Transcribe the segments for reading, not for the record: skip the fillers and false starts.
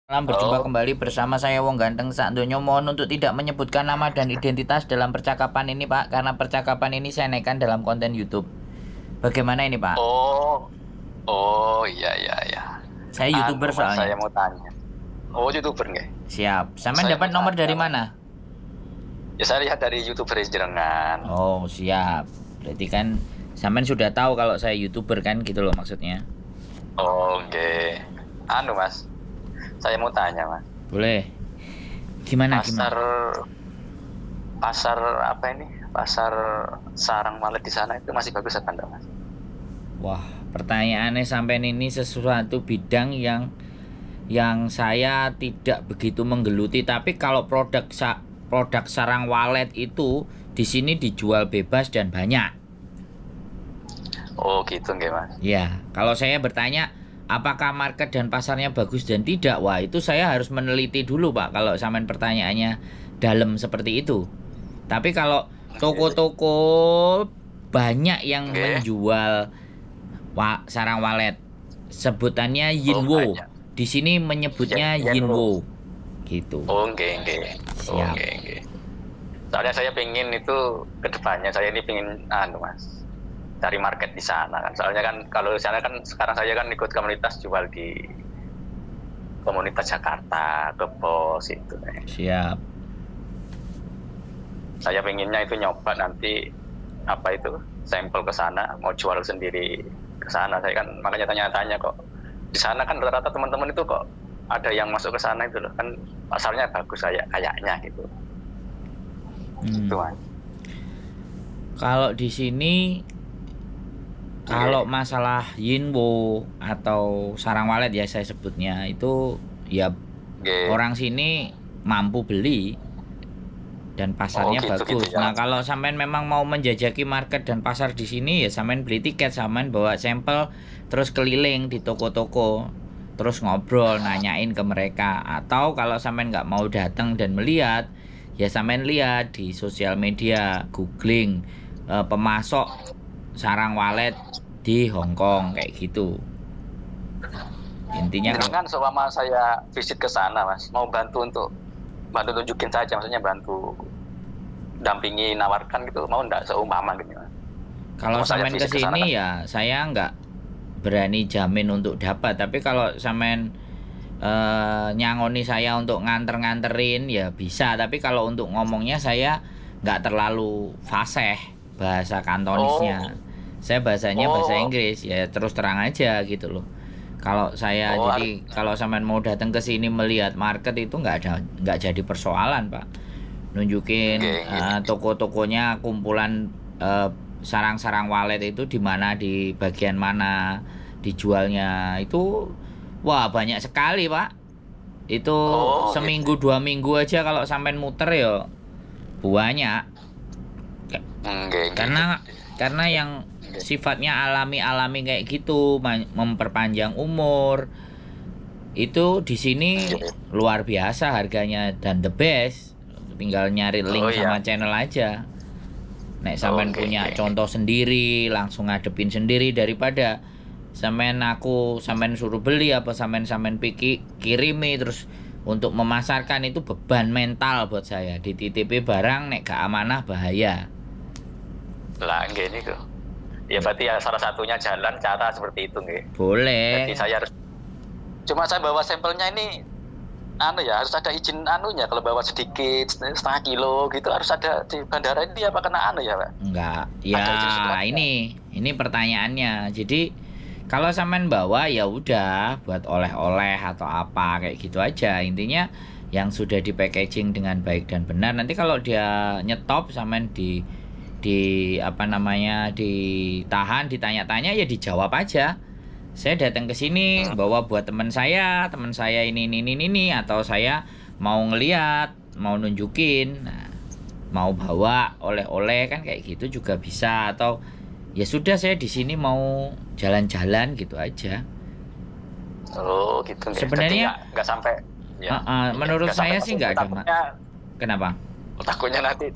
Salam berjumpa Oh, kembali bersama saya Wong Ganteng Sakdonyo. Mohon untuk tidak menyebutkan nama dan identitas dalam percakapan ini Pak, karena percakapan ini saya naikkan dalam konten YouTube. Bagaimana ini Pak? oh, oh, iya, iya, iya. Saya YouTuber Mas, saya soalnya. mau tanya. Oh, YouTuber nggak? Siap. Sampean Saya dapat mau nomor tanya, dari Mas. mana? Ya, saya lihat dari YouTuber jenengan. Oh, siap. Berarti kan sampean sudah tahu kalau saya YouTuber kan gitu loh maksudnya. Oke. Mas, saya mau tanya, Mas. Boleh. Gimana Pasar, gimana? pasar apa ini? Pasar sarang walet di sana itu masih bagus apa enggak, Mas? Wah, pertanyaannya sampean ini sesuatu bidang yang saya tidak begitu menggeluti, tapi kalau produk sarang walet itu di sini dijual bebas dan banyak. Oh, gitu nggak, Mas? Ya, kalau saya bertanya apakah market dan pasarnya bagus dan tidak, wah itu saya harus meneliti dulu Pak kalau sampean pertanyaannya dalam seperti itu. Tapi kalau Oke. toko-toko banyak yang Oke. menjual sarang walet, sebutannya Oh, Yinwo. banyak. Di sini menyebutnya Yenwo. Yinwo gitu. Oh, enggak, enggak. Oh, Siap. enggak, enggak. Soalnya saya pengen itu ke depannya, saya ini pengen Mas, cari market di sana kan. Soalnya kan kalau di sana kan sekarang saya kan ikut komunitas jual di komunitas Jakarta, ke pos itu. Siap. Saya pengennya itu nyoba nanti apa itu sampel ke sana, mau jual sendiri ke sana. Saya kan makanya tanya-tanya kok. Di sana kan rata-rata teman-teman itu kok ada yang masuk ke sana itu loh. Kan pasarnya bagus kayaknya gitu. Gitu, Hmm. Mas. Kalau di sini, kalau Oke. masalah Yinwo atau sarang walet ya saya sebutnya itu ya Oke. orang sini mampu beli dan Oh, pasarnya gitu-gitu bagus. ya. Nah, kalau sampean memang mau menjajaki market dan pasar di sini ya sampean beli tiket, sampean bawa sampel terus keliling di toko-toko. Terus ngobrol, nanyain ke mereka. Atau kalau sampean nggak mau datang dan melihat, ya sampean lihat di sosial media, googling pemasok sarang walet di Hong Kong kayak gitu. Intinya Ini kalau kan seumpama saya visit ke sana, Mas, mau bantu tunjukin saja, maksudnya bantu dampingi, nawarkan gitu, mau enggak seumpama gitu, Mas. kalau Mau saya sampean ke visit ke sana kan. sini ya saya nggak berani jamin untuk dapat, tapi kalau sampean nyangoni saya untuk nganterin ya bisa, tapi kalau untuk ngomongnya saya nggak terlalu fasih bahasa kantonisnya. Oh, Saya bahasanya bahasa oh, Inggris ya, terus terang aja gitu loh. Kalau saya oh, harus. jadi kalau sampean mau datang ke sini melihat market itu nggak jadi persoalan Pak. Nunjukin Nggih, nggih. toko-tokonya, kumpulan eh, sarang-sarang walet itu di mana, di bagian mana dijualnya itu. Wah, banyak sekali, Pak. Itu Oh, gitu. seminggu 2 minggu aja kalau sampai muter ya banyak. Ka- Nggih, nggih, Karena nggih. karena yang Nggih. sifatnya alami-alami kayak gitu, memperpanjang umur, itu di sini Nggih. luar biasa harganya dan the best. Tinggal nyari Oh, link sama iya. channel aja. Nek Oh, sampean nggih, punya nggih, nggih. contoh sendiri, langsung ngadepin sendiri daripada sampean suruh beli apa sampean kirimi terus untuk memasarkan itu beban mental buat saya. Dititipi barang nek gak amanah bahaya. Lah, nggih niku. Ya berarti ya salah satunya jalan cara seperti itu, nggih. Jadi Boleh. saya harus, cuma saya bawa sampelnya ini ya harus ada izin anunya, kalau bawa sedikit setengah kilo gitu harus ada di bandara ini apa kena ya, Pak? Enggak. Ya, Ada izin situ ada. ini pertanyaannya. Jadi kalau sampean bawa ya udah buat oleh-oleh atau apa kayak gitu aja. Intinya yang sudah di packaging dengan baik dan benar. Nanti kalau dia nyetop sampean di apa namanya, ditahan, ditanya-tanya ya dijawab aja. Saya datang ke sini Hmm. bawa buat teman saya ini, atau saya mau ngeliat, mau nunjukin. Nah, mau bawa oleh-oleh kan kayak gitu juga bisa, atau ya sudah saya di sini mau jalan-jalan gitu aja. Oh, gitu nggih. Jadi Sebenarnya nggak sampai ya, iya, menurut nggak sampai saya sih masuk. nggak ada kenapa? Takutnya nanti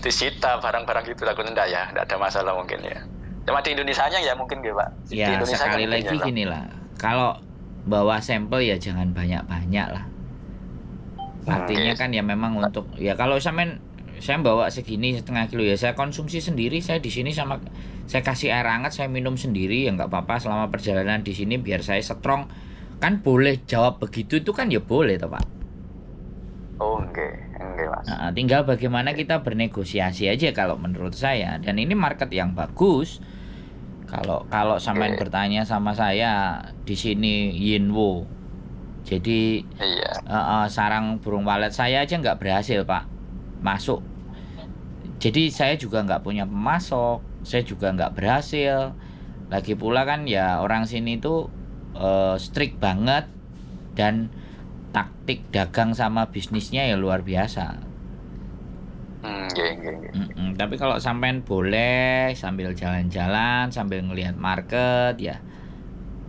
disita barang-barang gitu, takutnya enggak ada masalah mungkin ya. Cuma di Indonesianya ya mungkin nggih, Pak. Di Ya Indonesianya sekali mungkin ya, lagi Pak. gini lah, kalau bawa sampel ya jangan banyak-banyak lah. Artinya kan ya memang untuk ya kalau saya bawa segini 1,5 kilo ya saya konsumsi sendiri, saya di sini sama saya kasih air hangat, saya minum sendiri ya nggak apa-apa selama perjalanan di sini biar saya strong. Kan boleh jawab begitu itu kan ya boleh toh Pak. Oh enggak Mas. Nah, tinggal bagaimana kita bernegosiasi aja kalau menurut saya, dan ini market yang bagus. Kalau sampean bertanya sama saya di sini Yinwo. Jadi Iya. sarang burung walet saya aja nggak berhasil Pak masuk. Jadi saya juga nggak punya pemasok, saya juga nggak berhasil. Lagi pula kan ya orang sini tuh strict banget dan taktik dagang sama bisnisnya ya luar biasa. Tapi kalau sampean boleh sambil jalan-jalan sambil ngelihat market ya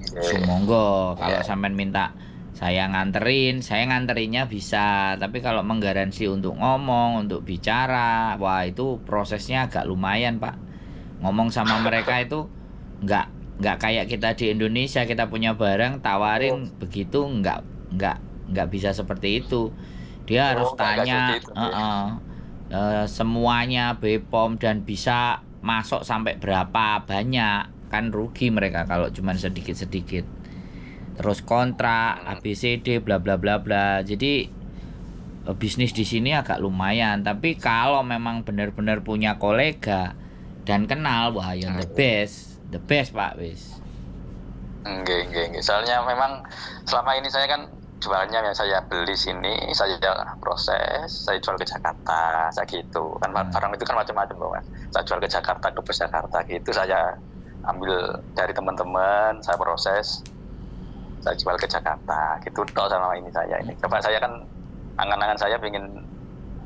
sumonggo. Kalau sampean minta saya nganterinnya bisa. Tapi kalau menggaransi untuk ngomong, untuk bicara, wah itu prosesnya agak lumayan Pak. Ngomong sama mereka itu nggak kayak kita di Indonesia, kita punya barang tawarin begitu, nggak bisa seperti itu. Dia harus tanya semuanya BPOM dan bisa masuk sampai berapa banyak, kan rugi mereka kalau cuma sedikit-sedikit. Terus kontrak ABCD bla bla bla bla. Jadi bisnis di sini agak lumayan, tapi kalau memang benar-benar punya kolega dan kenal, wah yang the best Pak wis. Enggak. Soalnya memang selama ini saya kan jualnya yang saya beli sini, saya proses, saya jual ke Jakarta, saya gitu. Kan barang itu kan macam-macam loh Mas. Saya jual ke Jakarta, ke Bus Jakarta gitu, saya ambil dari teman-teman, saya proses, saya jual ke Jakarta gitu. Toh sama ini saya ini. Coba saya kan angan-angan saya pengen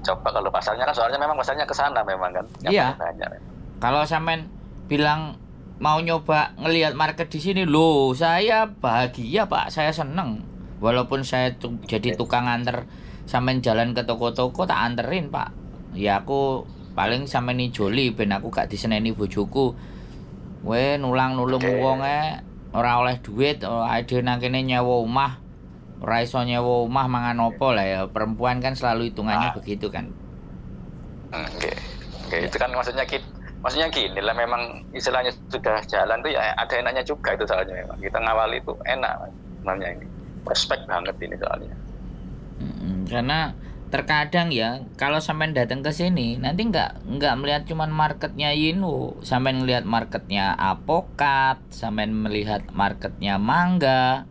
coba kalau pasarnya kan, soalnya memang pasarnya ke sana memang kan. Iya. Banyak. Kalau sampean bilang mau nyoba ngelihat market di sini, loh saya bahagia Pak, saya seneng. Walaupun saya jadi tukang anter, sampean jalan ke toko-toko tak anterin Pak. Ya aku paling sampean ijoli ben aku gak diseneni bojoku. Nulang nulung wong ora oleh duit, ade nang kene nyewa omah. Ora iso nyewa omah mangan opo lah ya. Perempuan kan selalu hitungannya begitu kan. Oke, itu kan maksudnya gini lah, memang istilahnya sudah jalan tuh ya ada enaknya juga itu soalnya memang. Kita ngawali itu enak sebenarnya ini. Prospek banget ini soalnya. Karena terkadang ya kalau sampean datang ke sini nanti nggak melihat cuman marketnya Yinwo, sampean melihat marketnya Apokat, sampean melihat marketnya Mangga.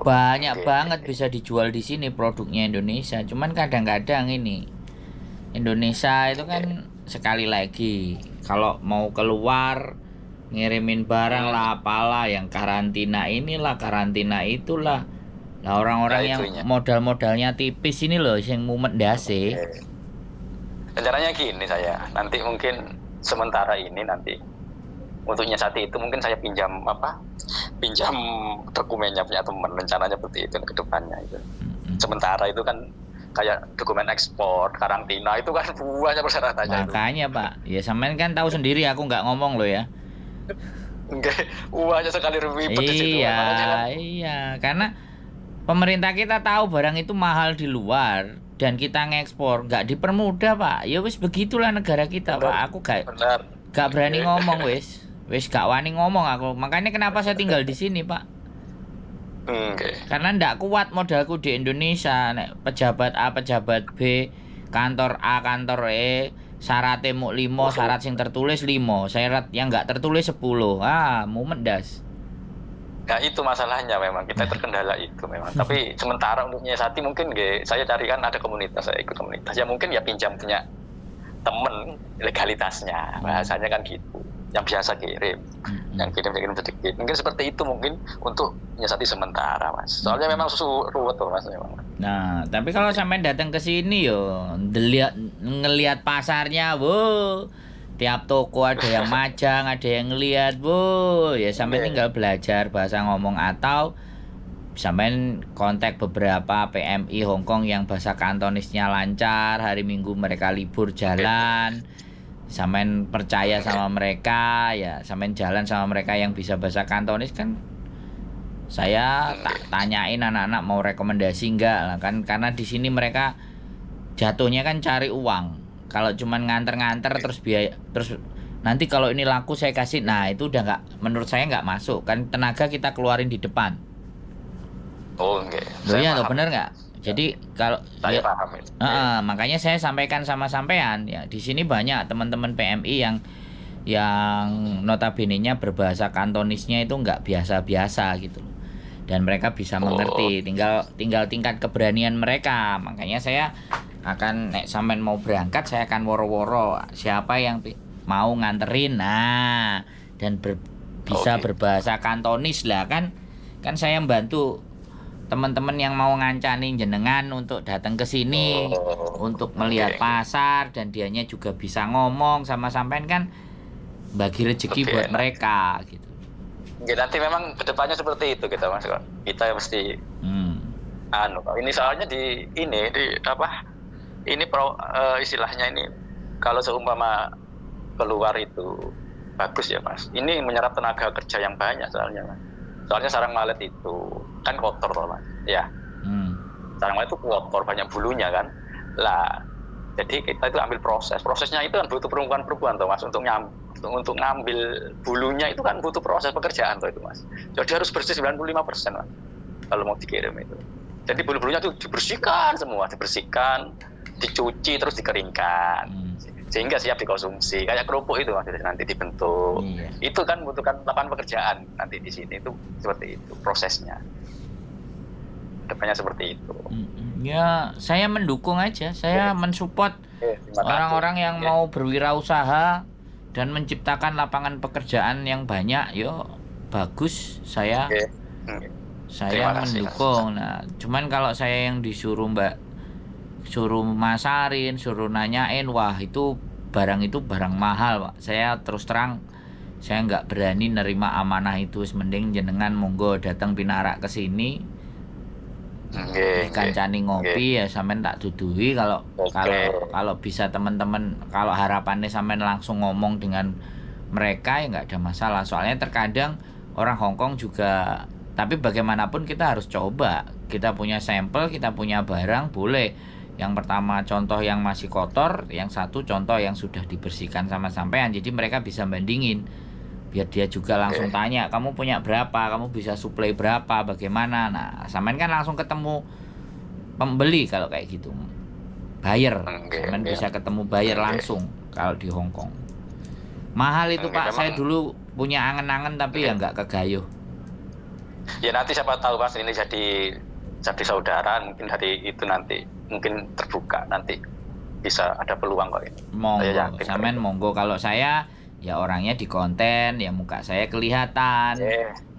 Banyak banget bisa dijual di sini produknya Indonesia. Cuman kadang-kadang ini Indonesia itu kan sekali lagi kalau mau keluar ngirimin barang lah apalah yang karantina inilah karantina itulah lah orang-orang yang modal-modalnya tipis ini loh yang mumet ndase. Rencananya gini, saya nanti mungkin sementara ini nanti untuk nyiasati itu mungkin saya pinjam dokumennya punya teman, rencananya seperti itu ke depannya itu. Sementara itu kan kayak dokumen ekspor, karantina itu kan banyak persyaratannya. Makanya itu. Pak, ya sampean kan tahu sendiri aku nggak ngomong loh ya. Enggak, uangnya sekali ribet di situ. Iya, karena pemerintah kita tahu barang itu mahal di luar dan kita ngekspor, nggak dipermudah Pak. Ya wis begitulah negara kita Pak. Aku gak berani ngomong wis gak wani ngomong aku. Makanya kenapa saya tinggal di sini Pak. Karena ndak kuat modalku di Indonesia. Nek pejabat A, pejabat B, kantor A, kantor E, syaratnya mau 5, syarat yang tertulis 5, syarat yang nggak tertulis 10. Mau mendas. Nah itu masalahnya memang kita terkendala itu memang. Tapi sementara untuk nyiasati mungkin saya carikan ada komunitas, saya ikut komunitas. Ya mungkin ya pinjam punya temen legalitasnya, bahasanya kan gitu. Yang biasa kirim, yang kirim sedikit. Mungkin seperti itu mungkin untuk nyiasati sementara Mas. Soalnya memang ruwet tuh Mas memang. Nah, tapi kalau sampai datang ke sini yo, ngelihat pasarnya, tiap toko ada yang majang, ada yang ngelihat, ya sampai tinggal belajar bahasa ngomong atau sampai kontak beberapa PMI Hongkong yang bahasa Kantonisnya lancar, hari Minggu mereka libur jalan. Sampean percaya sama mereka ya, sampean jalan sama mereka yang bisa bahasa Kantonis kan Saya tak tanyain anak-anak mau rekomendasi enggak lah kan, karena di sini mereka jatuhnya kan cari uang. Kalau cuman nganter-nganter terus biaya, terus nanti kalau ini laku saya kasih, nah itu udah nggak, menurut saya nggak masuk kan, tenaga kita keluarin di depan. Oh, enggak. Loh Saya iya loh, paham. bener nggak? Jadi kalau Saya ya, paham itu. makanya saya sampaikan sama sampean ya, di sini banyak teman-teman PMI yang notabene-nya berbahasa Kantonisnya itu nggak biasa-biasa gitu loh. Dan mereka bisa mengerti, tinggal tingkat keberanian mereka. Makanya saya akan nek sampean mau berangkat, saya akan woro-woro siapa yang mau nganterin. Nah, dan bisa berbahasa Kantonis lah kan. Kan saya membantu teman-teman yang mau ngancanin jenengan untuk datang ke sini untuk melihat pasar, dan dianya juga bisa ngomong sama sampean kan, bagi rezeki buat mereka gitu. Ya, nanti memang kedepannya seperti itu kita mas. Kita mesti ini soalnya di apa? Ini istilahnya ini kalau seumpama keluar itu bagus ya mas. Ini menyerap tenaga kerja yang banyak soalnya mas. Soalnya sarang walet itu kan kotor loh mas. Ya. Sarang walet itu kotor, banyak bulunya kan. Lah, jadi kita itu ambil prosesnya itu kan butuh perempuan-perempuan tuh mas, untuk ngambil bulunya itu kan butuh proses pekerjaan tuh itu mas. Jadi harus bersih 95% mas kalau mau dikirim itu. Jadi bulu-bulunya itu dibersihkan semua, dicuci terus dikeringkan sehingga siap dikonsumsi. Kayak kerupuk itu mas, nanti dibentuk. Itu kan butuhkan lapangan pekerjaan nanti di sini, itu seperti itu prosesnya. Depannya seperti itu. Ya, saya mendukung aja. Saya mensupport orang-orang yang mau berwirausaha dan menciptakan lapangan pekerjaan yang banyak. Yo, bagus. Saya mendukung. Nah, cuman kalau saya yang disuruh suruh masarin, suruh nanyain, wah itu barang mahal, Pak. Saya terus terang saya nggak berani nerima amanah itu. Mending jenengan monggo datang pinarak ke sini. Dikancani ngopi ya sampean tak duduhi. Kalau bisa teman-teman, kalau harapannya sampean langsung ngomong dengan mereka ya nggak ada masalah. Soalnya terkadang orang Hongkong juga, tapi bagaimanapun kita harus coba. Kita punya sampel, kita punya barang, boleh. Yang pertama contoh yang masih kotor, yang satu contoh yang sudah dibersihkan sama sampean. Jadi mereka bisa bandingin. Biar dia juga langsung tanya, kamu punya berapa, kamu bisa suplai berapa, bagaimana. Nah, sampean kan langsung ketemu pembeli kalau kayak gitu, buyer. Sampean bisa ketemu buyer langsung kalau di Hongkong. Mahal itu Pak, saya dulu punya angen-angen tapi ya nggak kegayuh. Ya nanti siapa tahu mas, ini jadi saudara, mungkin hari itu nanti mungkin terbuka, nanti bisa ada peluang kok ini. Monggo, sampean monggo. Kalau saya ya orangnya di konten, ya muka saya kelihatan,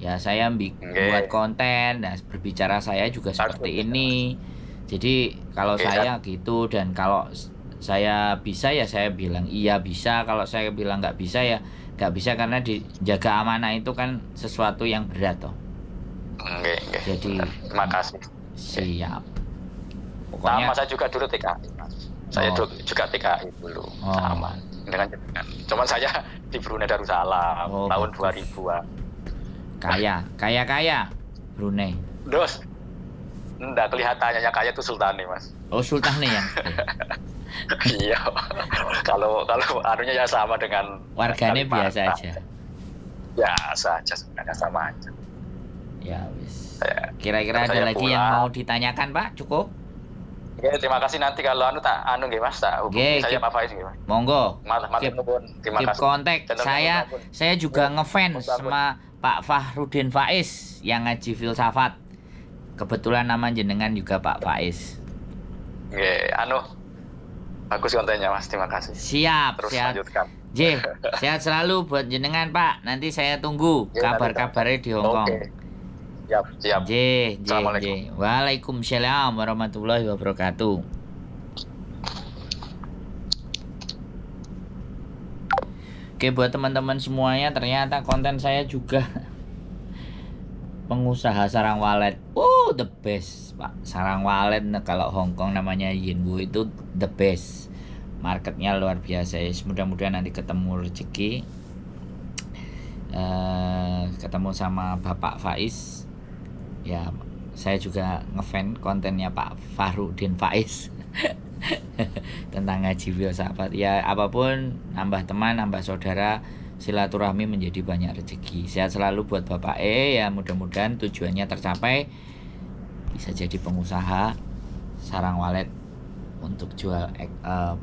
ya saya buat konten, dan berbicara saya juga seperti ini. Jadi kalau saya gitu, dan kalau saya bisa ya saya bilang iya bisa, kalau saya bilang nggak bisa ya nggak bisa, karena dijaga amanah itu kan sesuatu yang berat toh. Jadi terima kasih. Siap. Pokoknya sama saya juga dulu TKI. Saya juga TKI dulu sama dengan jenengan. Cuman saya di Brunei Darussalam tahun 2000-an. Kaya Brunei. Dos. Enggak kelihatannya yang kaya itu Sultani, Mas. Oh, Sultani ya. Iya. Kalau anunya ya sama dengan warganya biasa aja. Biasa aja sebenarnya, sama aja. Ya wis. Kira-kira ada lagi yang mau ditanyakan, Pak? Cukup? Oke, terima kasih. Nanti kalau nggih Mas, tak hubungi saya Pak Faiz nggih, Mas. Monggo. Terima kasih. Kontak. Saya juga ngefans sama Pak Fahrudin Faiz yang ngaji filsafat. Kebetulan nama jenengan juga Pak Faiz. Nggih, bagus kontennya Mas, terima kasih. Siap, terus siap. lanjutkan. Sehat selalu buat jenengan Pak. Nanti saya tunggu kabar-kabarnya di Hongkong. Oke. Siap. Assalamualaikum. Waalaikumsalam warahmatullahi wabarakatuh. Oke, buat teman-teman semuanya, ternyata konten saya juga pengusaha sarang walet. The best, Pak. Sarang walet kalau Hongkong namanya Yinwu itu the best. Marketnya luar biasa. Mudah-mudahan nanti ketemu rezeki. Ketemu sama Bapak Faiz. Ya, saya juga ngefan kontennya Pak Farudin Faiz tentang ngaji filsafat. Ya, apapun, nambah teman, nambah saudara, silaturahmi menjadi banyak rezeki. Sehat selalu buat Bapak ya, mudah-mudahan tujuannya tercapai, bisa jadi pengusaha sarang walet untuk jual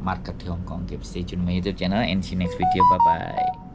market di Hong Kong. Keep stay tune my YouTube channel and see you next video. Bye bye.